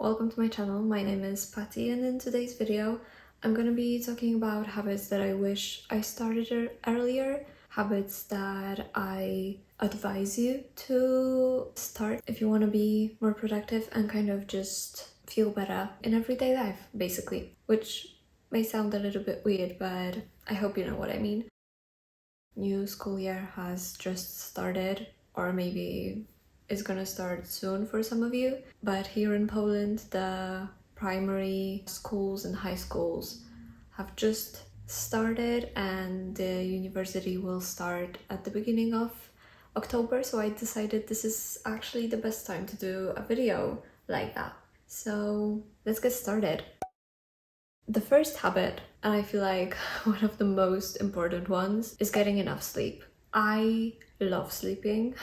welcome to my channel. My name is Patty, and in today's video I'm going to be talking about habits that I wish I started earlier, habits that I advise you to start if you want to be more productive and kind of just feel better in everyday life, basically, which may sound a little bit weird, but I hope you know what I mean. New school year has just started, or maybe it's gonna start soon for some of you, but here in Poland the primary schools and high schools have just started and the university will start at the beginning of October, so I decided this is actually the best time to do a video like that. So let's get started. The first habit, and I feel like one of the most important ones, is getting enough sleep. I love sleeping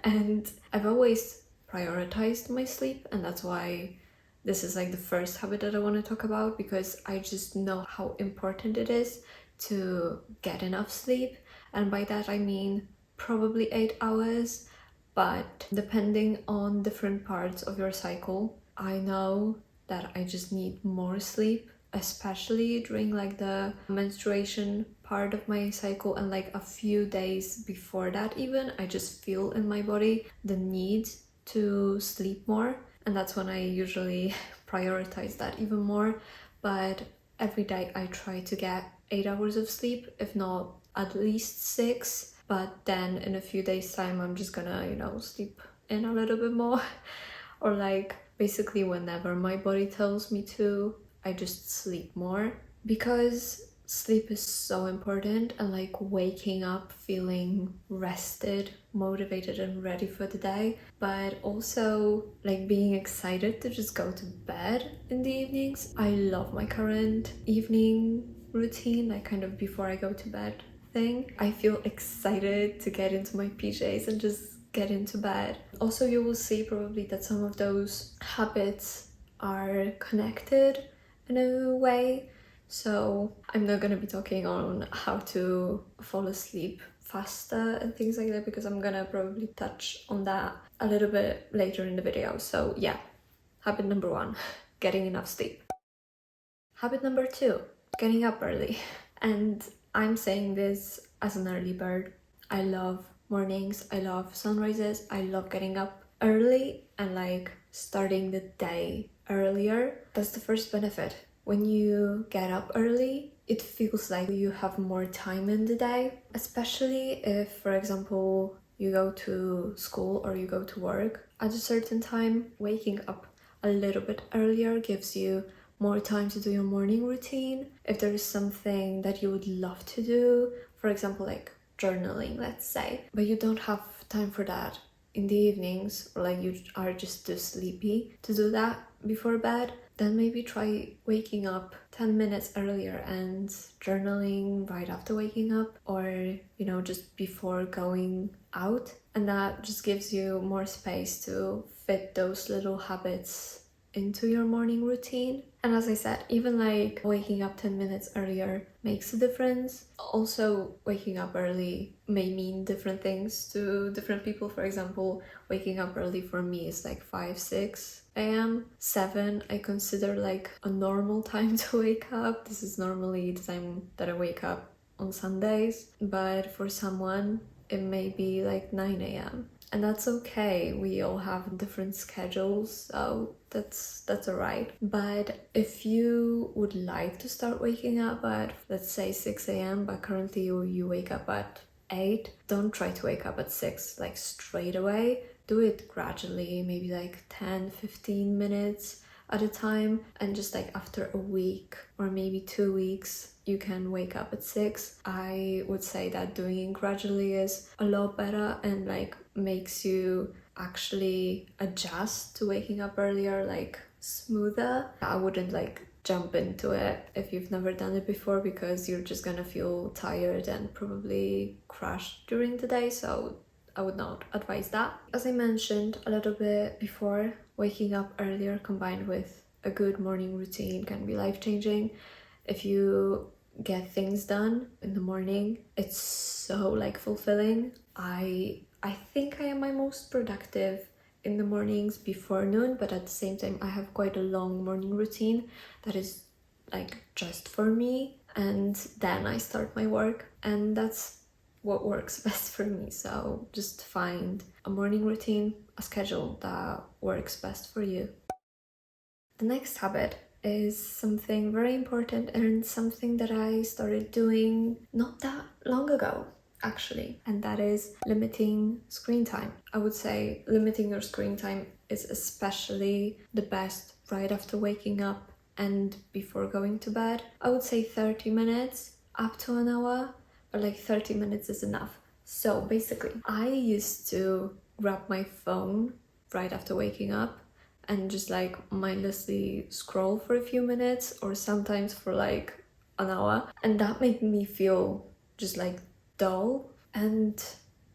and I've always prioritized my sleep, and that's why this is like the first habit that I want to talk about, because I just know how important it is to get enough sleep. And by that I mean probably 8 hours, but depending on different parts of your cycle, I know that I just need more sleep, especially during like the menstruation part of my cycle and like a few days before that. Even I just feel in my body the need to sleep more, and that's when I usually prioritize that even more. But every day I try to get 8 hours of sleep, if not at least 6, but then in a few days time I'm just gonna sleep in a little bit more or like basically whenever my body tells me to, I just sleep more, because sleep is so important, and like waking up feeling rested, motivated and ready for the day, but also like being excited to just go to bed in the evenings. I love my current evening routine, like kind of before I go to bed thing. I feel excited to get into my PJs and just get into bed. Also, you will see probably that some of those habits are connected in a way, so I'm not gonna be talking on how to fall asleep faster and things like that, because I'm gonna probably touch on that a little bit later in the video. So yeah, habit number 1, getting enough sleep. Habit number 2, getting up early. And I'm saying this as an early bird. I love mornings, I love sunrises, I love getting up early and like starting the day earlier. That's the first benefit. When you get up early, it feels like you have more time in the day, especially if, for example, you go to school or you go to work at a certain time. Waking up a little bit earlier gives you more time to do your morning routine. If there is something that you would love to do, for example, like journaling, let's say, but you don't have time for that in the evenings, or like you are just too sleepy to do that before bed, then maybe try waking up 10 minutes earlier and journaling right after waking up, or just before going out, and that just gives you more space to fit those little habits into your morning routine. And as I said, even like waking up 10 minutes earlier makes a difference. Also, waking up early may mean different things to different people. For example, waking up early for me is like 5-6 a.m. 7 I consider like a normal time to wake up. This is normally the time that I wake up on Sundays, but for someone it may be like 9 a.m. and that's okay. We all have different schedules, so that's alright. But if you would like to start waking up at, let's say, 6 a.m, but currently you wake up at 8, don't try to wake up at 6 like straight away. Do it gradually, maybe like 10-15 minutes at a time, and just like after a week or maybe 2 weeks you can wake up at 6. I would say that doing it gradually is a lot better and like makes you actually adjust to waking up earlier like smoother. I wouldn't like jump into it if you've never done it before, because you're just gonna feel tired and probably crash during the day, so I would not advise that. As I mentioned a little bit before, waking up earlier combined with a good morning routine can be life-changing. If you get things done in the morning, it's so like fulfilling. I think I am my most productive in the mornings before noon, but at the same time I have quite a long morning routine that is like just for me, and then I start my work, and that's what works best for me. So just find a morning routine, a schedule that works best for you. The next habit is something very important and something that I started doing not that long ago, actually, and that is limiting screen time. I would say limiting your screen time is especially the best right after waking up and before going to bed. I would say 30 minutes up to an hour, but like 30 minutes is enough. So basically, I used to grab my phone right after waking up and just like mindlessly scroll for a few minutes, or sometimes for like an hour, and that made me feel just like dull. And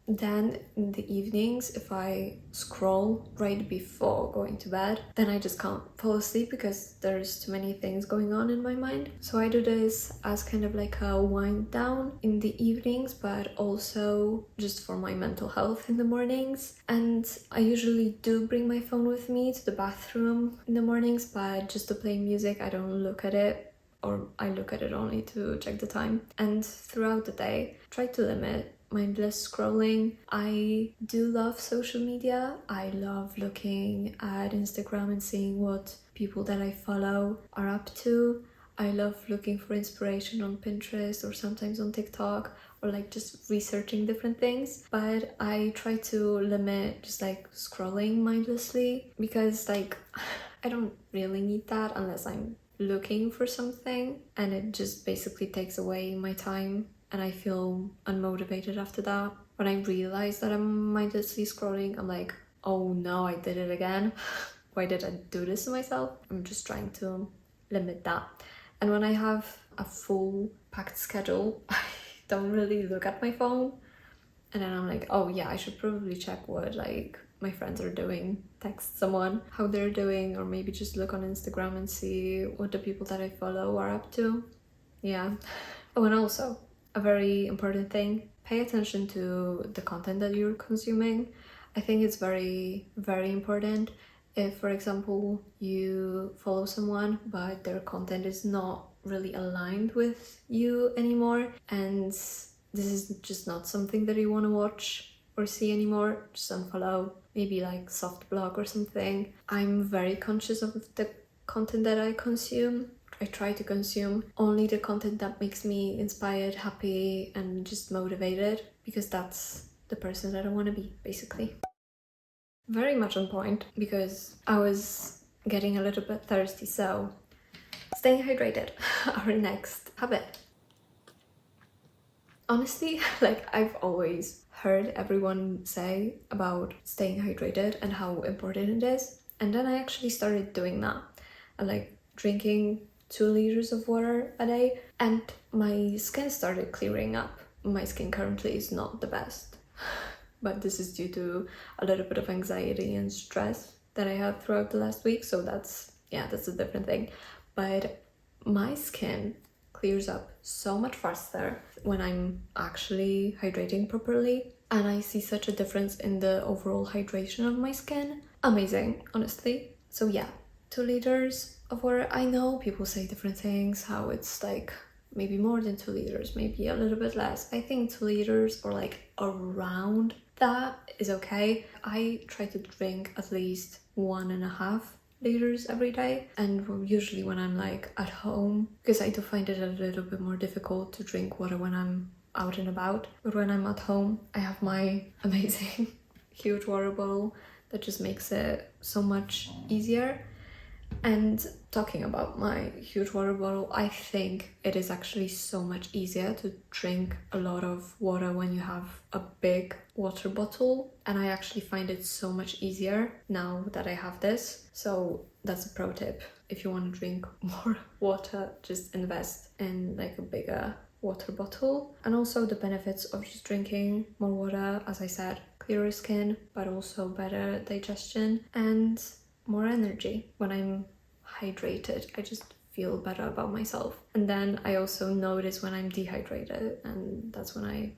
then in the evenings, if I scroll right before going to bed, then I just can't fall asleep because there's too many things going on in my mind. So I do this as kind of like a wind down in the evenings, but also just for my mental health in the mornings. And I usually do bring my phone with me to the bathroom in the mornings, but just to play music. I don't look at it, or I look at it only to check the time. And throughout the day, try to limit mindless scrolling. I do love social media. I love looking at Instagram and seeing what people that I follow are up to. I love looking for inspiration on Pinterest or sometimes on TikTok, or like just researching different things. But I try to limit just like scrolling mindlessly, because like I don't really need that unless I'm looking for something, and it just basically takes away my time and I feel unmotivated after that. When I realize that I'm mindlessly scrolling, I'm like, oh no, I did it again. Why did I do this to myself? I'm just trying to limit that. And when I have a full packed schedule, I don't really look at my phone, and then I'm like, oh yeah, I should probably check what like my friends are doing, text someone how they're doing, or maybe just look on Instagram and see what the people that I follow are up to. Yeah. Oh, and also a very important thing, pay attention to the content that you're consuming. I think it's very, very important. If, for example, you follow someone but their content is not really aligned with you anymore, and this is just not something that you want to watch or see anymore, just unfollow. Maybe like soft blog or something. I'm very conscious of the content that I consume. I try to consume only the content that makes me inspired, happy, and just motivated, because that's the person that I want to be, basically. Very much on point, because I was getting a little bit thirsty, so staying hydrated, our next habit. Honestly, like I've always heard everyone say about staying hydrated and how important it is, and then I actually started doing that. I like drinking 2 liters of water a day, and my skin started clearing up. My skin currently is not the best, but this is due to a little bit of anxiety and stress that I had throughout the last week, so that's a different thing. But my skin clears up so much faster when I'm actually hydrating properly, and I see such a difference in the overall hydration of my skin. Amazing, honestly. So yeah, 2 liters of water. I know people say different things, how it's like maybe more than 2 liters, maybe a little bit less. I think 2 liters or like around that is okay. I try to drink at least 1.5 liters every day, and usually when I'm like at home, because I do find it a little bit more difficult to drink water when I'm out and about, but when I'm at home I have my amazing huge water bottle that just makes it so much easier. And talking about my huge water bottle, I think it is actually so much easier to drink a lot of water when you have a big water bottle, and I actually find it so much easier now that I have this. So that's a pro tip. If you want to drink more water, just invest in like a bigger water bottle. And also the benefits of just drinking more water, as I said, clearer skin, but also better digestion and more energy. When I'm hydrated, I just feel better about myself. And then I also notice when I'm dehydrated, and that's when I,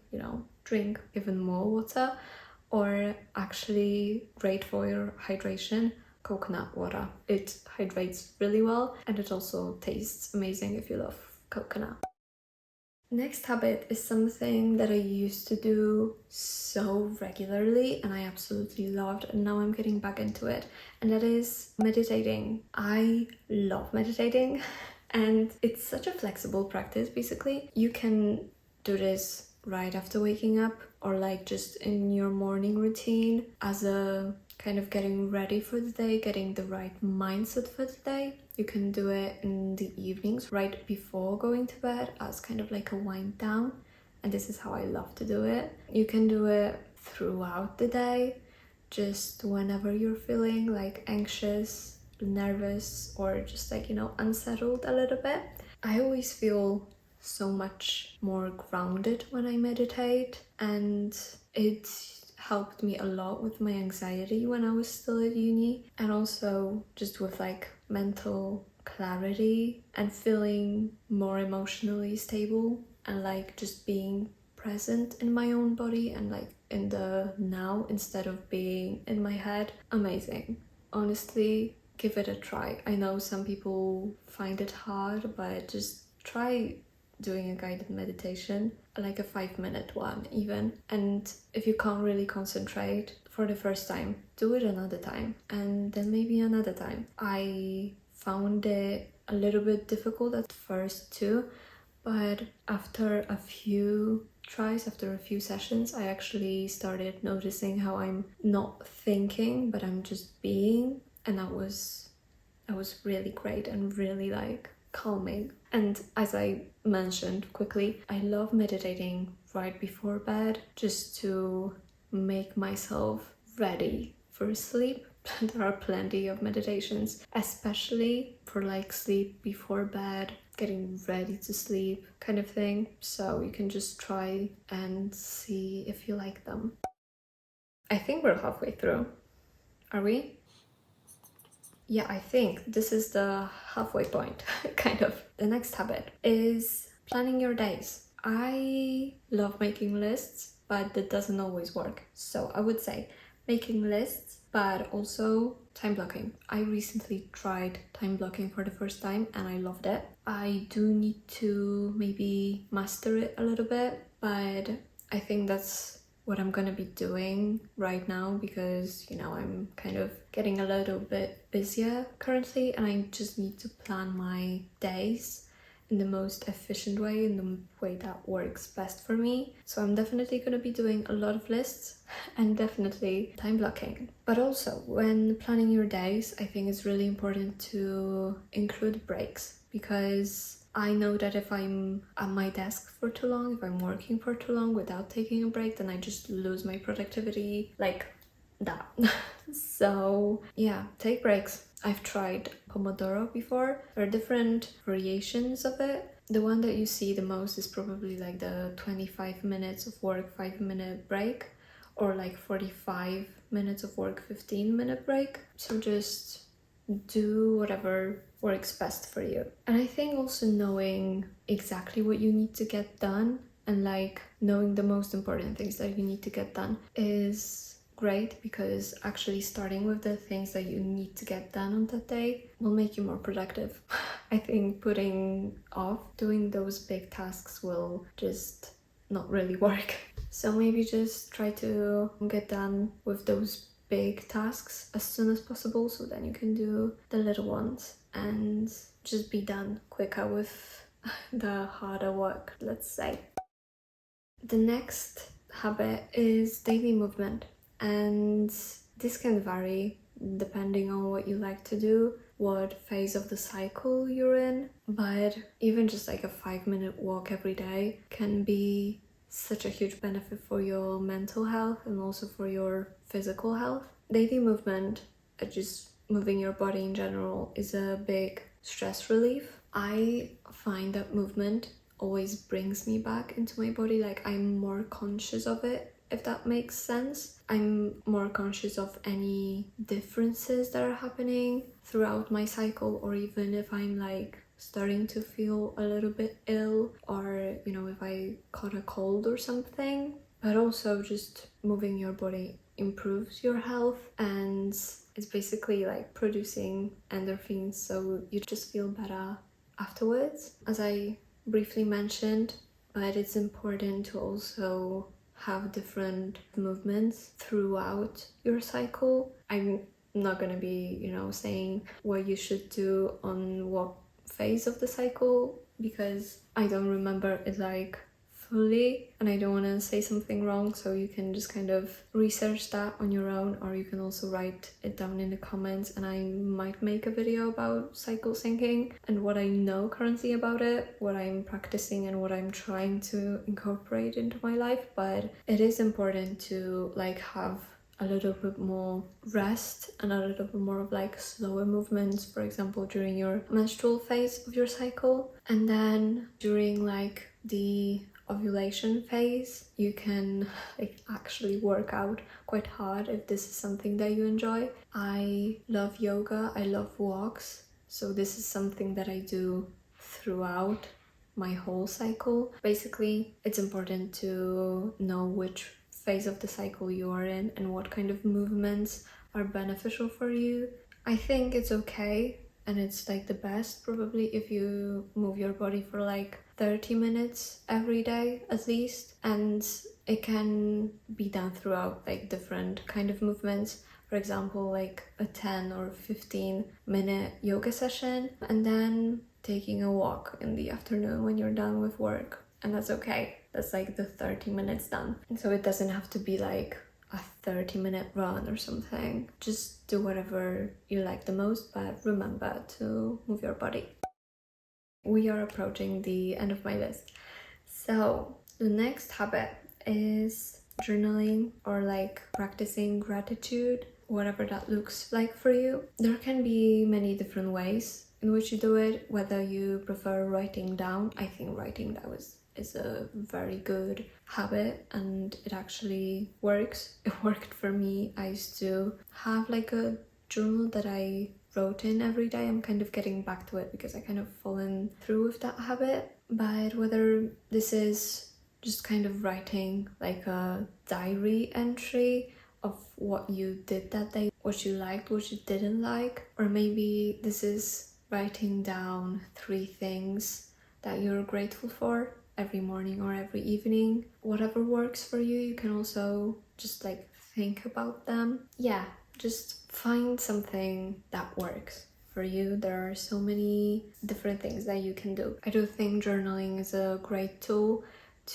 drink even more water. or actually great for your hydration, coconut water. It hydrates really well and it also tastes amazing if you love coconut. Next habit is something that I used to do so regularly and I absolutely loved, and now I'm getting back into it, and that is meditating. I love meditating and it's such a flexible practice. Basically, you can do this right after waking up or like just in your morning routine as a kind of getting ready for the day, getting the right mindset for the day. You can do it in the evenings right before going to bed as kind of like a wind down, and this is how I love to do it. You can do it throughout the day, just whenever you're feeling like anxious, nervous, or just like, you know, unsettled a little bit. I always feel so much more grounded when I meditate, and it helped me a lot with my anxiety when I was still at uni, and also just with like mental clarity and feeling more emotionally stable and like just being present in my own body and like in the now instead of being in my head. Amazing. Honestly, give it a try. I know some people find it hard, but just try doing a guided meditation, like a 5-minute one even. And if you can't really concentrate for the first time, do it another time and then maybe another time. I found it a little bit difficult at first too, but after a few tries, after a few sessions, I actually started noticing how I'm not thinking but I'm just being, and that was really great and really like calming. And as I mentioned quickly, I love meditating right before bed just to make myself ready for sleep. There are plenty of meditations, especially for like sleep before bed, getting ready to sleep kind of thing. So you can just try and see if you like them. I think we're halfway through. Are we? Yeah, I think this is the halfway point, kind of. The next habit is planning your days. I love making lists, but that doesn't always work. So I would say making lists, but also time blocking. I recently tried time blocking for the first time and I loved it. I do need to maybe master it a little bit, but I think that's what I'm gonna be doing right now because, you know, I'm kind of getting a little bit busier currently and I just need to plan my days in the most efficient way, in the way that works best for me. So I'm definitely gonna be doing a lot of lists and definitely time blocking. But also when planning your days, I think it's really important to include breaks, because I know that if I'm at my desk for too long, if I'm working for too long without taking a break, then I just lose my productivity like that. So yeah, take breaks. I've tried Pomodoro before. There are different variations of it. The one that you see the most is probably like the 25 minutes of work, 5-minute break, or like 45 minutes of work, 15-minute break. So just do whatever works best for you. And I think also knowing exactly what you need to get done and like knowing the most important things that you need to get done is great, because actually starting with the things that you need to get done on that day will make you more productive. I think putting off doing those big tasks will just not really work. So maybe just try to get done with those big tasks as soon as possible, so then you can do the little ones and just be done quicker with the harder work, let's say. The next habit is daily movement, and this can vary depending on what you like to do, what phase of the cycle you're in, but even just like a 5-minute walk every day can be such a huge benefit for your mental health and also for your physical health. Daily movement, just moving your body in general, is a big stress relief. I find that movement always brings me back into my body, like I'm more conscious of it, if that makes sense. I'm more conscious of any differences that are happening throughout my cycle, or even if I'm like starting to feel a little bit ill, or you know, if I caught a cold or something, but also just moving your body improves your health, and it's basically like producing endorphins, so you just feel better afterwards, as I briefly mentioned. But it's important to also have different movements throughout your cycle. I'm not gonna be, saying what you should do on what phase of the cycle, because I don't remember it like fully and I don't want to say something wrong, so you can just kind of research that on your own, or you can also write it down in the comments and I might make a video about cycle syncing and what I know currently about it, what I'm practicing and what I'm trying to incorporate into my life. But it is important to like have a little bit more rest and a little bit more of like slower movements, for example during your menstrual phase of your cycle. And then during like the ovulation phase, you can like actually work out quite hard if this is something that you enjoy. I love yoga, I love walks, so this is something that I do throughout my whole cycle. Basically, it's important to know which phase of the cycle you are in and what kind of movements are beneficial for you. I think it's okay and it's like the best probably if you move your body for like 30 minutes every day at least, and it can be done throughout like different kind of movements. For example, like a 10 or 15-minute yoga session, and then taking a walk in the afternoon when you're done with work, and that's okay. That's like the 30 minutes done. And so it doesn't have to be like a 30-minute run or something. Just do whatever you like the most, but remember to move your body. We are approaching the end of my list. So the next habit is journaling, or like practicing gratitude, whatever that looks like for you. There can be many different ways in which you do it, whether you prefer writing down. I think writing down is a very good habit and it actually works. It worked for me. I used to have like a journal that I wrote in every day. I'm kind of getting back to it because I kind of fallen through with that habit. But whether this is just kind of writing like a diary entry of what you did that day, what you liked, what you didn't like, or maybe this is writing down 3 things that you're grateful for every morning or every evening. Whatever works for you, you can also just like think about them. Yeah, just find something that works for you. There are so many different things that you can do. I do think journaling is a great tool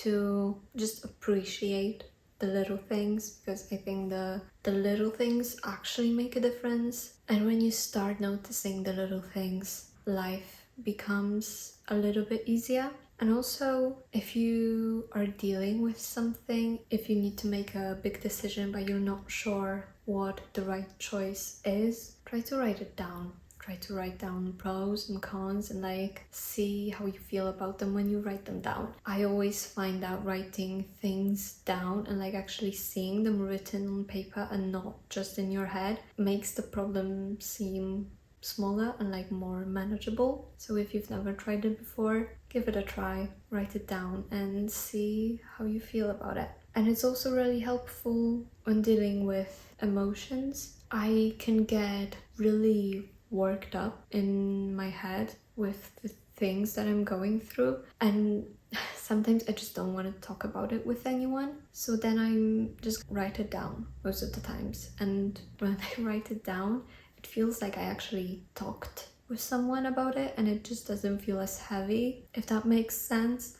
to just appreciate the little things, because I think the little things actually make a difference. And when you start noticing the little things, life becomes a little bit easier. And also, if you are dealing with something, if you need to make a big decision but you're not sure what the right choice is, try to write it down. Try to write down pros and cons and like see how you feel about them when you write them down. I always find that writing things down and like actually seeing them written on paper and not just in your head makes the problem seem smaller and like more manageable. So if you've never tried it before, give it a try, write it down and see how you feel about it. And it's also really helpful when dealing with emotions. I can get really worked up in my head with the things that I'm going through, and sometimes I just don't want to talk about it with anyone, so then I just write it down most of the times. And when I write it down, it feels like I actually talked with someone about it and it just doesn't feel as heavy, if that makes sense.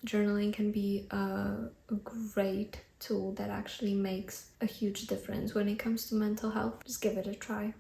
Journaling can be a great tool that actually makes a huge difference when it comes to mental health. Just give it a try.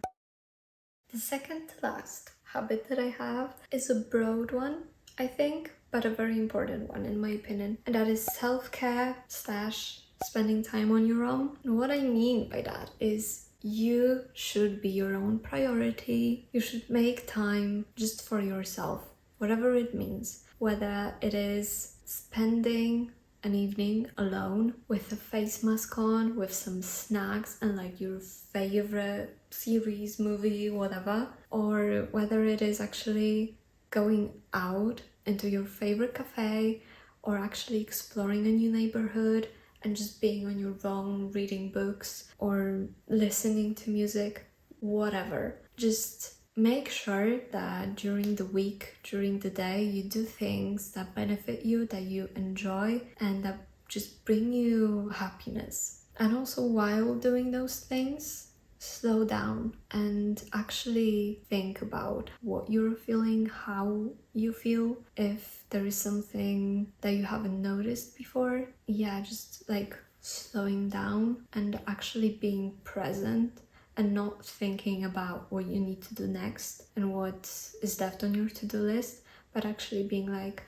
The second to last habit that I have is a broad one, I think, but a very important one in my opinion, and that is self-care / spending time on your own. And what I mean by that is you should be your own priority. You should make time just for yourself, whatever it means, whether it is spending an evening alone with a face mask on, with some snacks and like your favorite series, movie, whatever, or whether it is actually going out into your favorite cafe or actually exploring a new neighborhood and just being on your own, reading books or listening to music, whatever. Just make sure that during the week, during the day, you do things that benefit you, that you enjoy, and that just bring you happiness. And also while doing those things, slow down and actually think about what you're feeling, how you feel, if there is something that you haven't noticed before. Yeah, just like slowing down and actually being present and not thinking about what you need to do next and what is left on your to-do list, but actually being like,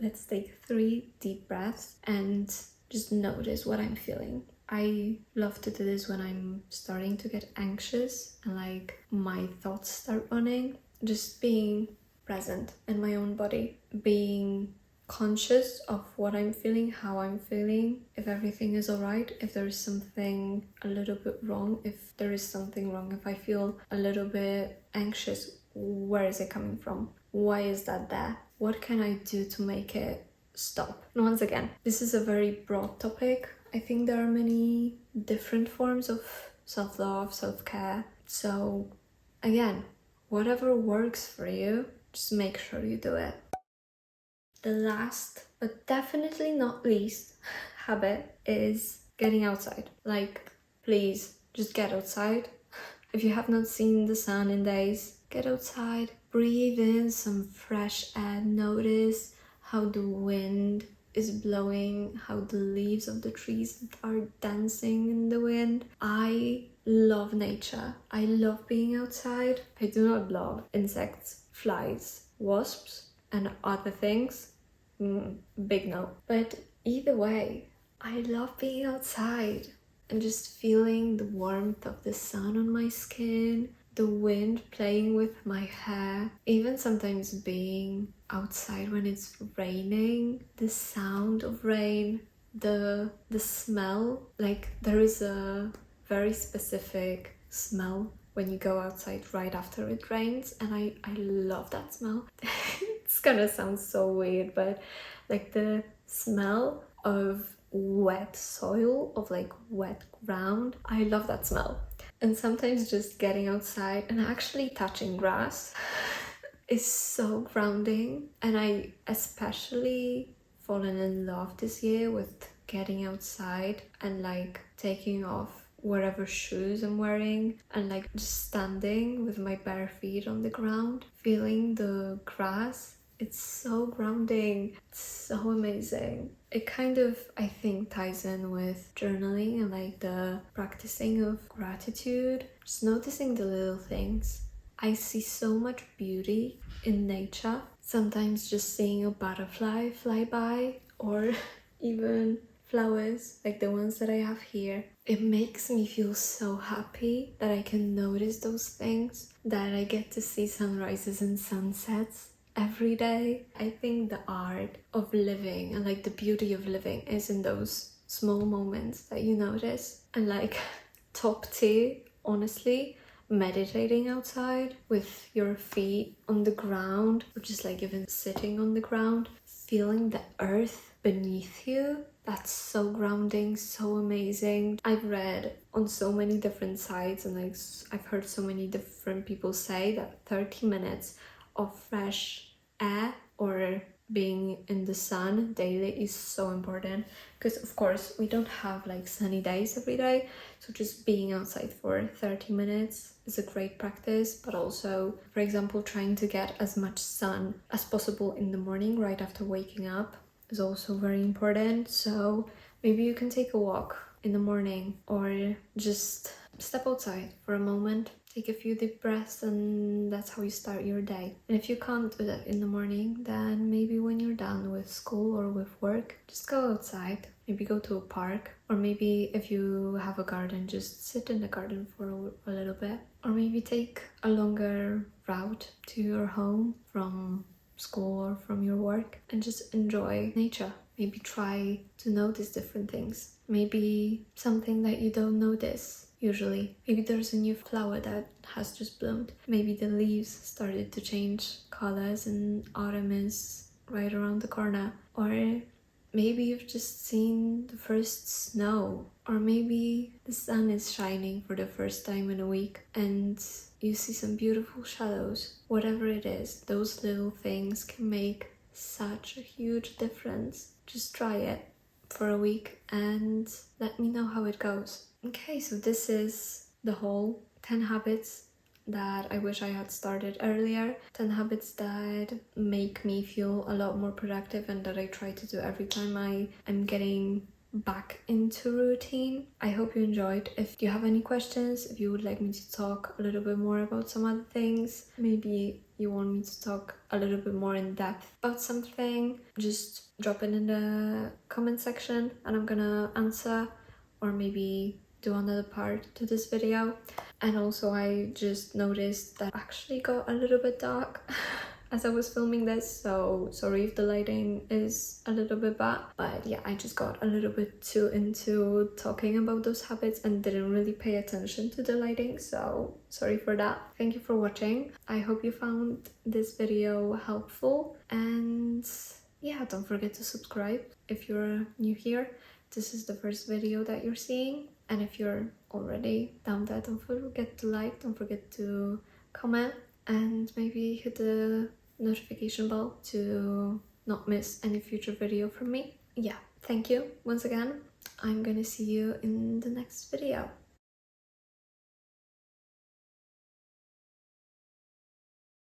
let's take 3 deep breaths and just notice what I'm feeling. I love to do this when I'm starting to get anxious and like my thoughts start running. Just being present in my own body, being conscious of what I'm feeling, how I'm feeling, if everything is alright, if there is something a little bit wrong, if there is something wrong, if I feel a little bit anxious, where is it coming from? Why is that there? What can I do to make it stop? And once again, this is a very broad topic. I think there are many different forms of self-love, self-care. So again, whatever works for you, just make sure you do it. The last, but definitely not least, habit is getting outside. Like, please, just get outside. If you have not seen the sun in days, get outside, breathe in some fresh air, notice how the wind is blowing, how the leaves of the trees are dancing in the wind. I love nature. I love being outside. I do not love insects, flies, wasps, and other things. Big no. But either way, I love being outside and just feeling the warmth of the sun on my skin, the wind playing with my hair, even sometimes being outside when it's raining, the sound of rain, the smell. Like, there is a very specific smell when you go outside right after it rains, and I love that smell. It's gonna sound so weird, but like the smell of wet soil, of like wet ground, I love that smell. And sometimes just getting outside and actually touching grass is so grounding. And I especially fallen in love this year with getting outside and like taking off whatever shoes I'm wearing and like just standing with my bare feet on the ground, feeling the grass. It's so grounding. It's so amazing. It kind of, I think, ties in with journaling and like the practicing of gratitude, just noticing the little things. I see so much beauty in nature. Sometimes just seeing a butterfly fly by or even flowers like the ones that I have here. It makes me feel so happy that I can notice those things, that I get to see sunrises and sunsets every day. I think the art of living and like the beauty of living is in those small moments that you notice. And like top tier, honestly, meditating outside with your feet on the ground, or just like even sitting on the ground, feeling the earth beneath you. That's so grounding, so amazing. I've read on so many different sites and like I've heard so many different people say that 30 minutes of fresh air or being in the sun daily is so important, because of course we don't have like sunny days every day, so just being outside for 30 minutes is a great practice. But also, for example, trying to get as much sun as possible in the morning right after waking up is also very important. So maybe you can take a walk in the morning or just step outside for a moment, take a few deep breaths, and that's how you start your day. And if you can't do that in the morning, then maybe when you're done with school or with work, just go outside, maybe go to a park, or maybe if you have a garden, just sit in the garden for a little bit, or maybe take a longer route to your home from school or from your work and just enjoy nature. Maybe try to notice different things, maybe something that you don't notice usually. Maybe there's a new flower that has just bloomed. Maybe the leaves started to change colors and autumn is right around the corner. Or maybe you've just seen the first snow, or maybe the sun is shining for the first time in a week and you see some beautiful shadows. Whatever it is, those little things can make such a huge difference. Just try it for a week and let me know how it goes. Okay, so this is the whole 10 habits that I wish I had started earlier, 10 habits that make me feel a lot more productive and that I try to do every time I am getting back into routine. I hope you enjoyed. If you have any questions, if you would like me to talk a little bit more about some other things, maybe you want me to talk a little bit more in depth about something, just drop it in the comment section and I'm gonna answer, or maybe do another part to this video. And also I just noticed that it actually got a little bit dark as I was filming this, so sorry if the lighting is a little bit bad, but yeah, I just got a little bit too into talking about those habits and didn't really pay attention to the lighting, so sorry for that. Thank you for watching. I hope you found this video helpful, and yeah, don't forget to subscribe if you're new here. This is the first video that you're seeing, and if you're already down there, don't forget to like, don't forget to comment, and maybe hit the notification bell to not miss any future video from me. Yeah, thank you once again. I'm gonna see you in the next video.